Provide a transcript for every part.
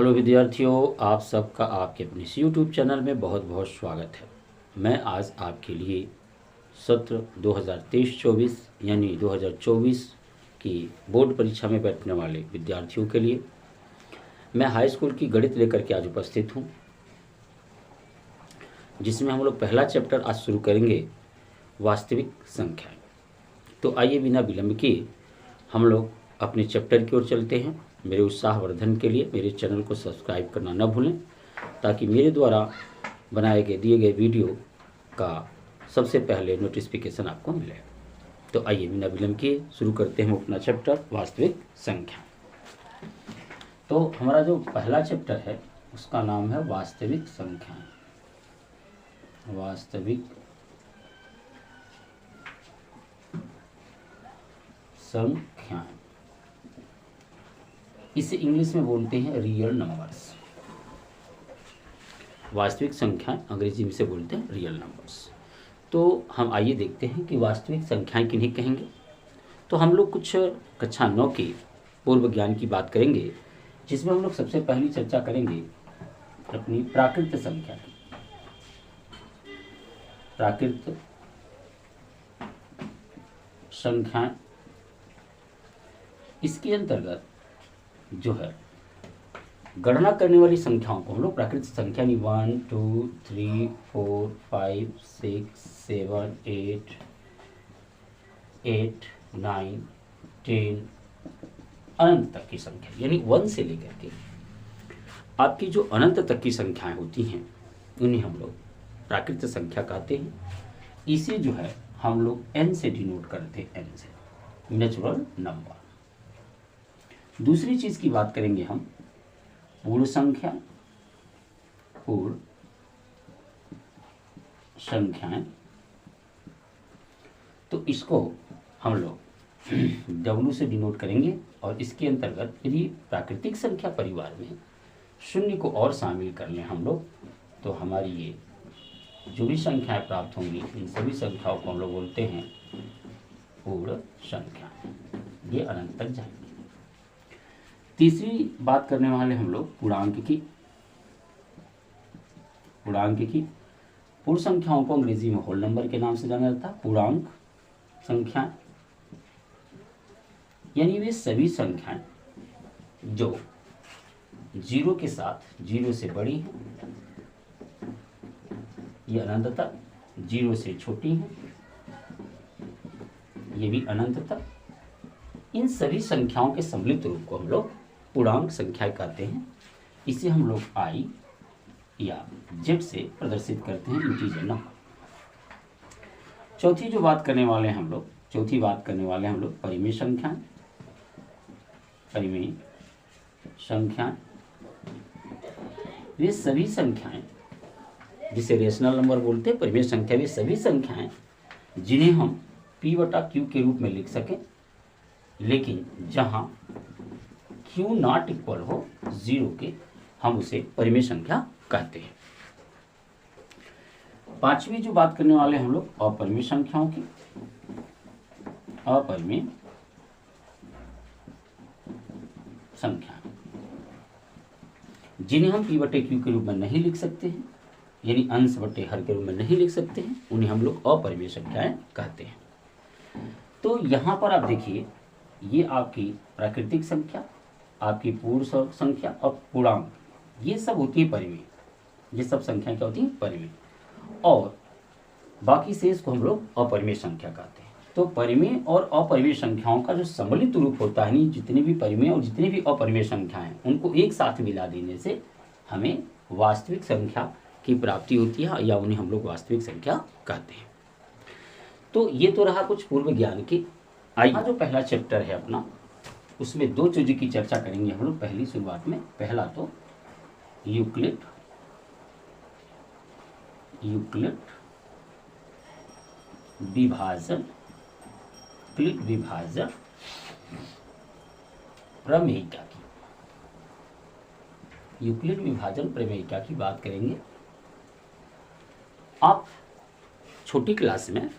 Hello विद्यार्थियों, आप सबका आपके अपने इस यूट्यूब चैनल में बहुत बहुत स्वागत है। मैं आज आपके लिए सत्र 2023-24 यानी 2024 की बोर्ड परीक्षा में बैठने वाले विद्यार्थियों के लिए मैं हाई स्कूल की गणित लेकर के आज उपस्थित हूँ, जिसमें हम लोग पहला चैप्टर आज शुरू करेंगे, वास्तविक संख्याएं। तो आइए बिना विलंब किए हम लोग अपने चैप्टर की ओर चलते हैं। मेरे उत्साहवर्धन के लिए मेरे चैनल को सब्सक्राइब करना न भूलें, ताकि मेरे द्वारा बनाए गए दिए गए वीडियो का सबसे पहले नोटिफिकेशन आपको मिले। तो आइए बिना विलंब किए शुरू करते हैं अपना चैप्टर, वास्तविक संख्या। तो हमारा जो पहला चैप्टर है उसका नाम है वास्तविक संख्याएं। वास्तविक संख्याएं, इसे इंग्लिश में बोलते हैं रियल नंबर्स। वास्तविक संख्याएं अंग्रेजी में से बोलते हैं रियल नंबर्स। तो हम आइए देखते हैं कि वास्तविक संख्याएं किन्हें कहेंगे। तो हम लोग कुछ कक्षा 9 के पूर्व ज्ञान की बात करेंगे, जिसमें हम लोग सबसे पहली चर्चा करेंगे अपनी प्राकृत संख्या की। प्राकृत संख्याएं, इसके अंतर्गत जो है गणना करने वाली संख्याओं को हम लोग प्राकृत संख्या 1 2 3 4 5 6 7 8 8 9 10 अनंत तक की संख्या, यानी 1 से लेकर के आपकी जो अनंत तक की संख्याएं होती हैं उन्हें हम लोग प्राकृत संख्या कहते हैं। इसे जो है हम लोग n से डिनोट करते हैं, n से, नेचुरल नंबर। दूसरी चीज की बात करेंगे हम पूर्ण संख्या। पूर्ण संख्याएं, तो इसको हम लोग W से डिनोट करेंगे। और इसके अंतर्गत यदि प्राकृतिक संख्या परिवार में शून्य को और शामिल कर लें हम लोग, तो हमारी ये जो भी संख्याएं प्राप्त होंगी इन सभी संख्याओं को हम लोग बोलते हैं पूर्ण संख्या। ये अनंत तक जाएंगे। तीसरी बात करने वाले हम लोग पूर्णांक की। पूर्णांक की पूर्ण संख्याओं को अंग्रेजी में होल नंबर के नाम से जाना जाता है। पूर्णांक संख्याएं यानी वे सभी संख्याएं जो 0 के साथ 0 से बड़ी हैं, ये अनंत तक, 0 से छोटी हैं, ये भी अनंत तक। इन सभी संख्याओं के सम्मिलित रूप को हम लोग पूर्णांक संख्या कहते हैं। इसे हम लोग I या Z से प्रदर्शित करते हैं, इंटीजर नंबर। चौथी बात करने वाले हम लोग परिमेय संख्याएं। परिमेय संख्याएं वे सभी संख्याएं जिसे रेशनल नंबर बोलते हैं। परिमेय संख्या वे सभी संख्याएं जिन्हें हम P/Q के रूप में लिख सकें, लेकिन जहां Q नॉट इक्वल हो 0 के, हम उसे परिमेय संख्या कहते हैं। पांचवी जो बात करने वाले हम लोग अपरिमेय संख्याओं की। अपरिमेय संख्या जिन्हें हम P/Q के रूप में नहीं लिख सकते हैं, यानी अंश बटे हर के रूप में नहीं लिख सकते हैं, उन्हें हम लोग अपरिमेय संख्याएं कहते हैं। तो यहाँ पर आप देखिए, ये आपकी प्राकृतिक संख्या, आपकी पूर्ण संख्या और पूर्णांक, ये सब होती है परिमेय। ये सब संख्याएं क्या होती हैं? परिमेय। और बाकी शेष को हम लोग अपरिमेय संख्या कहते हैं। तो परिमेय और अपरिमेय संख्याओं का जो सम्मिलित रूप होता है, नहीं, जितनी भी परिमेय और जितनी भी अपरिमेय संख्याएं, उनको एक साथ मिला देने से हमें वास्तविक संख्या की प्राप्ति होती है, या उन्हें हम लोग वास्तविक संख्या कहते हैं। तो ये तो रहा कुछ पूर्व ज्ञान की। आइए जो पहला चैप्टर है अपना, उसमें दो चीजों की चर्चा करेंगे हम लोग पहली शुरुआत में। पहला तो यूक्लिड विभाजन, यूक्लिड विभाजन प्रमेयिका की। यूक्लिड विभाजन प्रमेयिका की बात करेंगे। आप छोटी क्लास में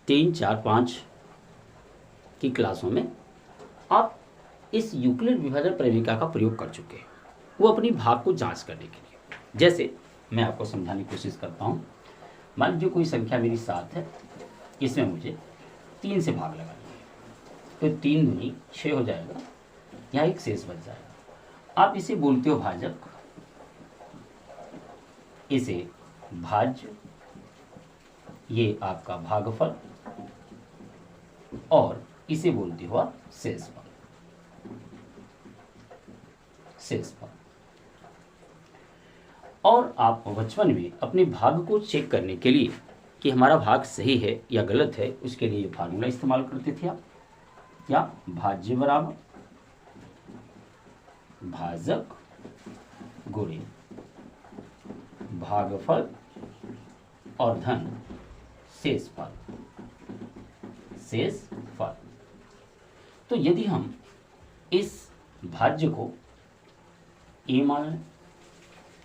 3, 4, 5 की क्लासों में आप इस यूक्लिड विभाजन प्रमेयिका का प्रयोग कर चुके हैं। वो अपनी भाग को जांच करने के लिए। जैसे मैं आपको समझाने की कोशिश करता हूँ। मान लीजिए कोई संख्या मेरी 7 है, इसमें मुझे 3 से भाग लगाना है, तो 3 दूनी 6 हो जाएगा, यहाँ एक शेष बच जाएगा। आप इसे बोलते हो भाजक, इसे भाज्य, ये आपका भागफल, और इसे बोलते हो आप शेषफल। शेषफल। और आप बचपन में अपने भाग को चेक करने के लिए कि हमारा भाग सही है या गलत है, उसके लिए फार्मूला इस्तेमाल करते थे आप, क्या? भाज्य बराबर भाजक गुणे भागफल और धन शेषफल। शेषफल। तो यदि हम इस भाज्य को a मान लें,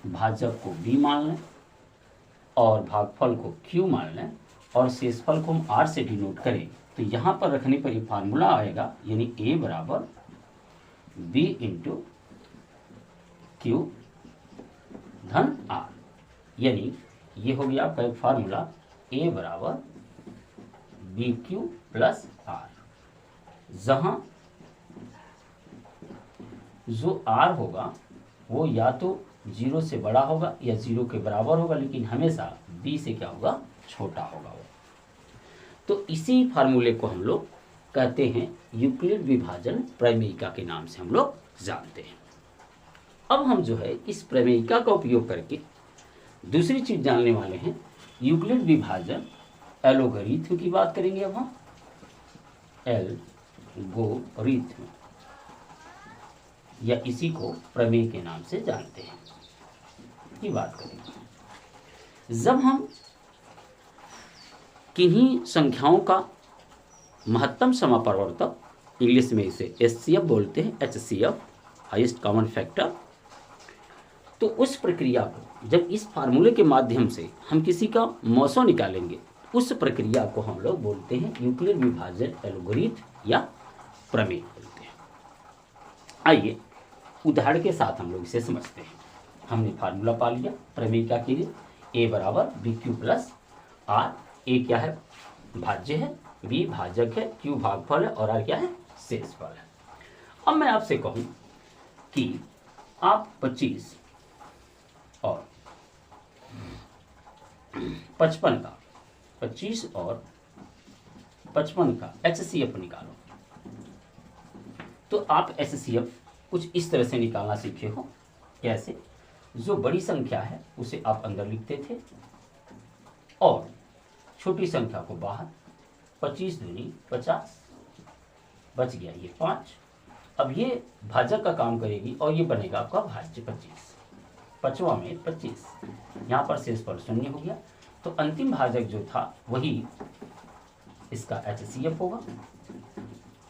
भाजक को b मान लें और भागफल को q मान लें और शेषफल को हम r से डिनोट करें, तो यहाँ पर रखने पर ये फार्मूला आएगा, यानी a बराबर b इंटू q धन r। यानी ये हो गया आपका एक फार्मूला, a बराबर बी क्यू प्लस आर, जहां जो r होगा वो या तो 0 से बड़ा होगा या 0 के बराबर होगा, लेकिन हमेशा b से क्या होगा? छोटा होगा वो। तो इसी फार्मूले को हम लोग कहते हैं यूक्लिड विभाजन प्रमेयिका के नाम से हम लोग जानते हैं। अब हम जो है इस प्रमेयिका का उपयोग करके दूसरी चीज जानने वाले हैं, यूक्लिड विभाजन एलोगरिथम की बात करेंगे। अब हम एल्गोरिथम, या इसी को प्रमेय के नाम से जानते हैं, की बात करेंगे। जब हम किन्हीं संख्याओं का महत्तम समापवर्तक, इंग्लिश में इसे HCF बोलते हैं, HCF हाईएस्ट कॉमन फैक्टर, तो उस प्रक्रिया को जब इस फार्मूले के माध्यम से हम किसी का मौसो निकालेंगे, उस प्रक्रिया को हम लोग बोलते हैं यूक्लिड विभाजन एल्गोरिथम या प्रमेय बोलते हैं। आइए उदाहरण के साथ हम लोग इसे समझते हैं। हमने फार्मूला पा लिया प्रमेयिका के लिए, a बराबर बी क्यू प्लस आर। ए क्या है? भाज्य है, बी भाजक है, क्यू भागफल है और आर क्या है? शेषफल है। अब मैं आपसे कहूं कि आप 25 और 55 का 25 और 55 का HCF निकालो, तो आप HCF कुछ इस तरह से निकालना सीखे हो। कैसे? जो बड़ी संख्या है उसे आप अंदर लिखते थे और छोटी संख्या को बाहर। 25 दूनी 50, बच गया ये 5। अब ये भाजक का काम करेगी और ये बनेगा आपका भाज्य 25, 5वां में 25, यहाँ पर शेषफल 0 हो गया। तो अंतिम भाजक जो था वही इसका HCF होगा,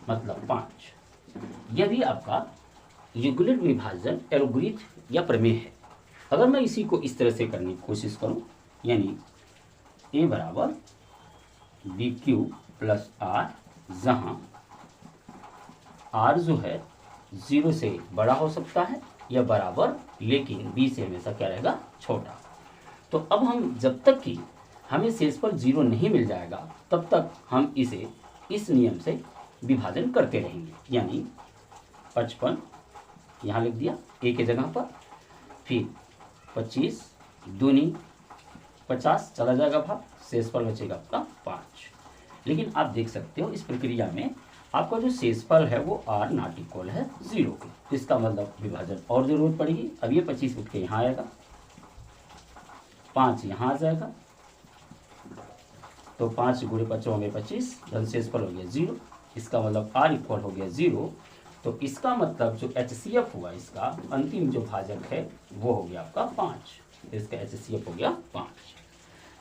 मतलब 5। यह भी आपका यूक्लिड विभाजन एल्गोरिथम या प्रमेय है। अगर मैं इसी को इस तरह से करने की कोशिश करूं, यानी a बराबर बी क्यू प्लस आर, जहां r जो है 0 से बड़ा हो सकता है या बराबर, लेकिन b से हमेशा क्या रहेगा? छोटा। तो अब हम जब तक कि हमें शेषफल 0 नहीं मिल जाएगा तब तक हम इसे इस नियम से विभाजन करते रहेंगे। यानी 55 यहाँ लिख दिया a के जगह पर, फिर 25 दूनी 50 चला जाएगा भाग, शेषफल बचेगा आपका 5। लेकिन आप देख सकते हो इस प्रक्रिया में आपका जो शेषफल है वो r नॉट इक्वल है 0 के। इसका मतलब विभाजन और जरूरत पड़ेगी। अब ये 25 उठ के यहाँ आएगा, 5 यहाँ आ जाएगा, तो 5 गुणे 5 में 25, धन शेषफल हो गया 0। इसका मतलब r इक्वल हो गया 0। तो इसका मतलब जो HCF हुआ, इसका अंतिम जो भाजक है वो हो गया आपका 5। इसका HCF हो गया 5।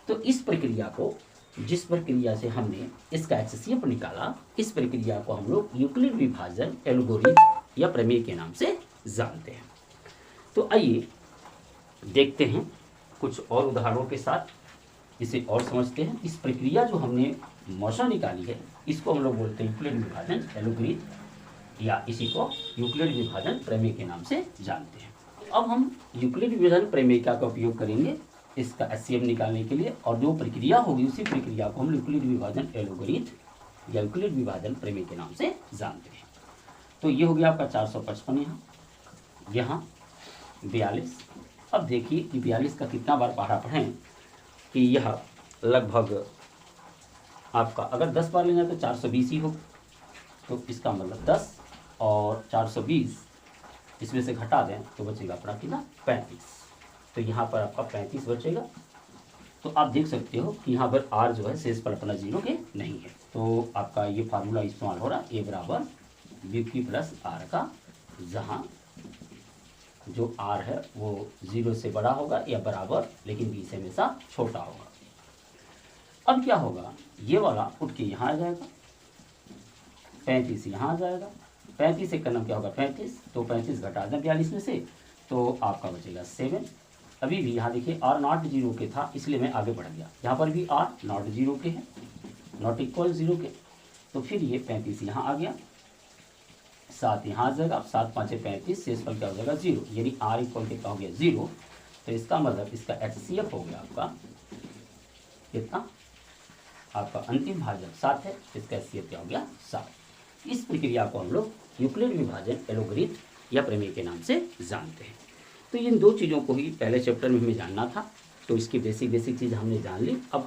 तो इस प्रक्रिया को, जिस प्रक्रिया से हमने इसका HCF निकाला, इस प्रक्रिया को हम लोग यूक्लिड विभाजन एल्गोरिथम या प्रमेय के नाम से जानते हैं। तो आइए देखते हैं कुछ और उदाहरणों के साथ इसे और समझते हैं। इस प्रक्रिया जो हमने मौसा निकाली है, इसको हम लोग बोलते हैं यूक्लिड विभाजन एल्गोरिथम, या इसी को यूक्लिड विभाजन प्रमेय के नाम से जानते हैं। अब हम यूक्लिड विभाजन प्रमेयिका का उपयोग करेंगे इसका एचसीएफ निकालने के लिए, और जो प्रक्रिया होगी उसी प्रक्रिया को हम यूक्लिड विभाजन एलोगरिथम या यूक्लिड विभाजन प्रमेय के नाम से जानते हैं। तो ये हो गया आपका 455, यहाँ 42। अब देखिए कि 42 का कितना बार पढ़ा पढ़ें कि यह लगभग आपका अगर 10 बार लेना तो 420 ही होगा, तो इसका मतलब 10 और 420 इसमें से घटा दें तो बचेगा अपना कितना 35। तो यहाँ पर आपका 35 बचेगा। तो आप देख सकते हो कि यहाँ पर r जो है शेष पर अपना 0 के नहीं है, तो आपका ये फार्मूला इस्तेमाल हो रहा है a बराबर bq प्लस r का, जहाँ जो r है वो 0 से बड़ा होगा या बराबर, लेकिन b से हमेशा छोटा होगा। अब क्या होगा, ये वाला उठ के यहाँ आ जाएगा, 35 यहाँ आ जाएगा, 35 से करना क्या होगा 35, तो 35 घटा दें 42 में से तो आपका बचेगा 7। अभी भी यहाँ देखिए r नॉट 0 के था इसलिए मैं आगे बढ़ गया, यहाँ पर भी r नॉट 0 के है, नॉट इक्वल 0 के, तो फिर ये 35 यहाँ आ गया, 7 यहाँ आ जाएगा, 7 5 35, शेष पर क्या हो जाएगा 0, यानी r इक्वल कितना हो गया 0। तो इसका मतलब इसका एचसीएफ हो गया आपका कितना, आपका अंतिम भाजक 7 है, इसका एचसीएफ क्या हो गया 7। इस प्रक्रिया को हम लोग यूक्लिड विभाजन एलोगरिथम या प्रमेय के नाम से जानते हैं। तो इन दो चीज़ों को ही पहले चैप्टर में हमें जानना था, तो इसकी बेसिक चीज़ हमने जान ली। अब